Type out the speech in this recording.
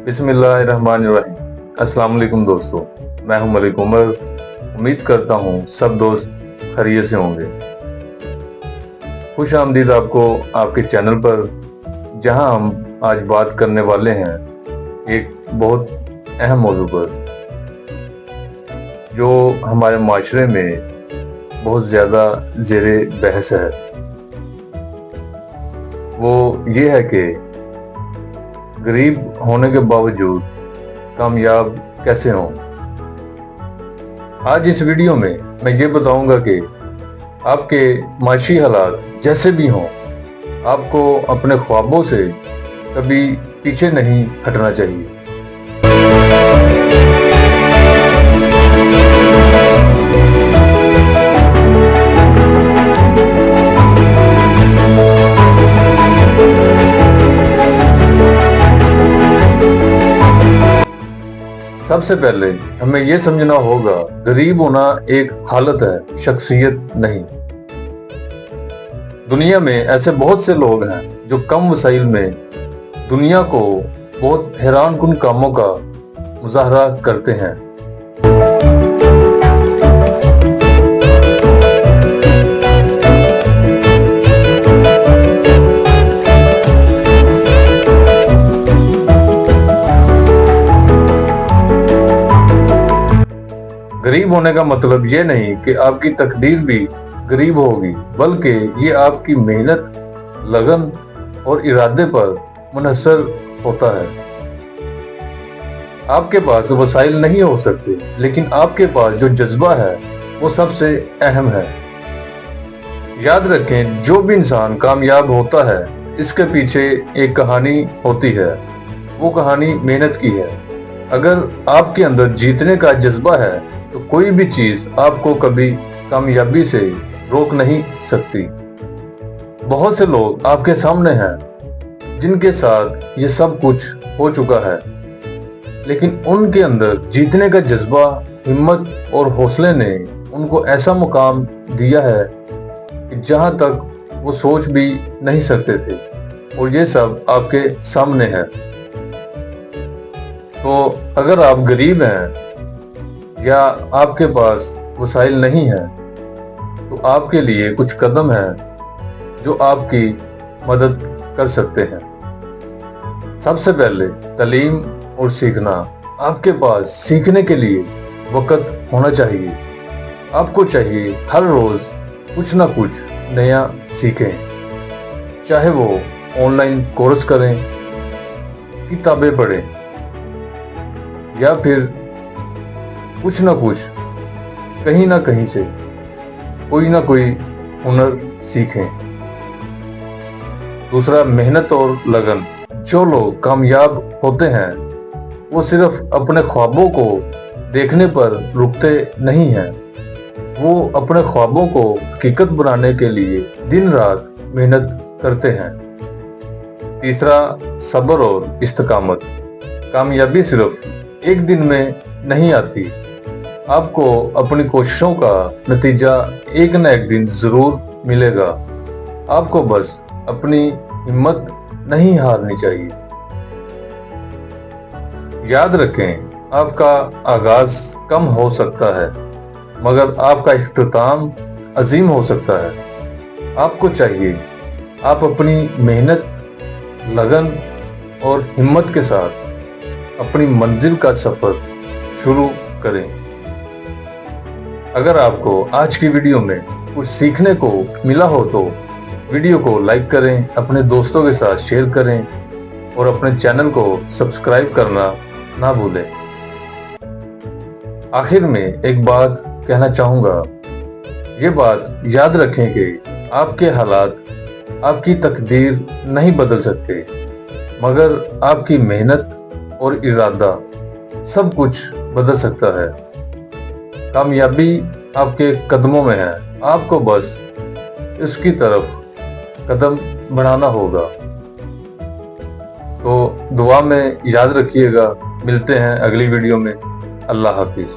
बिस्मिल्लाहिर्रहमानिर्रहीम। अस्सलाम वालेकुम दोस्तों, मैं हूं मलिक उमर। उम्मीद करता हूं सब दोस्त खैरियत से होंगे। खुश आमदीद आपको आपके चैनल पर, जहां हम आज बात करने वाले हैं एक बहुत अहम मौजू पर, जो हमारे माशरे में बहुत ज़्यादा ज़ेरे बहस है। वो ये है कि गरीब होने के बावजूद कामयाब कैसे हों। आज इस वीडियो में मैं ये बताऊंगा कि आपके माशी हालात जैसे भी हों, आपको अपने ख्वाबों से कभी पीछे नहीं हटना चाहिए। सबसे पहले हमें यह समझना होगा, गरीब होना एक हालत है, शख्सियत नहीं। दुनिया में ऐसे बहुत से लोग हैं जो कम वसाइल में दुनिया को बहुत हैरानकुन कामों का मुजाहरा करते हैं। गरीब होने का मतलब ये नहीं कि आपकी तकदीर भी गरीब होगी, बल्कि ये आपकी मेहनत, लगन और इरादे पर मुनहसर होता है। आपके पास वसाइल नहीं हो सकते, लेकिन आपके पास जो जज्बा है वो सबसे अहम है। याद रखें, जो भी इंसान कामयाब होता है, इसके पीछे एक कहानी होती है। वो कहानी मेहनत की है। अगर आपके अंदर जीतने का जज्बा है तो कोई भी चीज आपको कभी कामयाबी से रोक नहीं सकती। बहुत से लोग आपके सामने हैं जिनके साथ ये सब कुछ हो चुका है, लेकिन उनके अंदर जीतने का जज्बा, हिम्मत और हौसले ने उनको ऐसा मुकाम दिया है कि जहां तक वो सोच भी नहीं सकते थे, और ये सब आपके सामने है। तो अगर आप गरीब हैं या आपके पास वसाइल नहीं है, तो आपके लिए कुछ कदम हैं जो आपकी मदद कर सकते हैं। सबसे पहले तालीम और सीखना। आपके पास सीखने के लिए वक्त होना चाहिए। आपको चाहिए हर रोज कुछ ना कुछ नया सीखें, चाहे वो ऑनलाइन कोर्स करें, किताबें पढ़ें, या फिर कुछ ना कुछ कहीं ना कहीं से कोई ना कोई हुनर सीखें। दूसरा, मेहनत और लगन। जो लोग कामयाब होते हैं वो सिर्फ अपने ख्वाबों को देखने पर रुकते नहीं हैं, वो अपने ख्वाबों को हकीकत बनाने के लिए दिन रात मेहनत करते हैं। तीसरा, सब्र और इस्तकामत। कामयाबी सिर्फ एक दिन में नहीं आती। आपको अपनी कोशिशों का नतीजा एक न एक दिन जरूर मिलेगा। आपको बस अपनी हिम्मत नहीं हारनी चाहिए। याद रखें, आपका आगाज कम हो सकता है, मगर आपका इख्तिताम अजीम हो सकता है। आपको चाहिए आप अपनी मेहनत, लगन और हिम्मत के साथ अपनी मंजिल का सफर शुरू करें। अगर आपको आज की वीडियो में कुछ सीखने को मिला हो तो वीडियो को लाइक करें, अपने दोस्तों के साथ शेयर करें और अपने चैनल को सब्सक्राइब करना ना भूलें। आखिर में एक बात कहना चाहूँगा, ये बात याद रखें कि आपके हालात आपकी तकदीर नहीं बदल सकते, मगर आपकी मेहनत और इरादा सब कुछ बदल सकता है। कामयाबी आपके कदमों में है, आपको बस इसकी तरफ कदम बढ़ाना होगा। तो दुआ में याद रखिएगा। मिलते हैं अगली वीडियो में। अल्लाह हाफिज।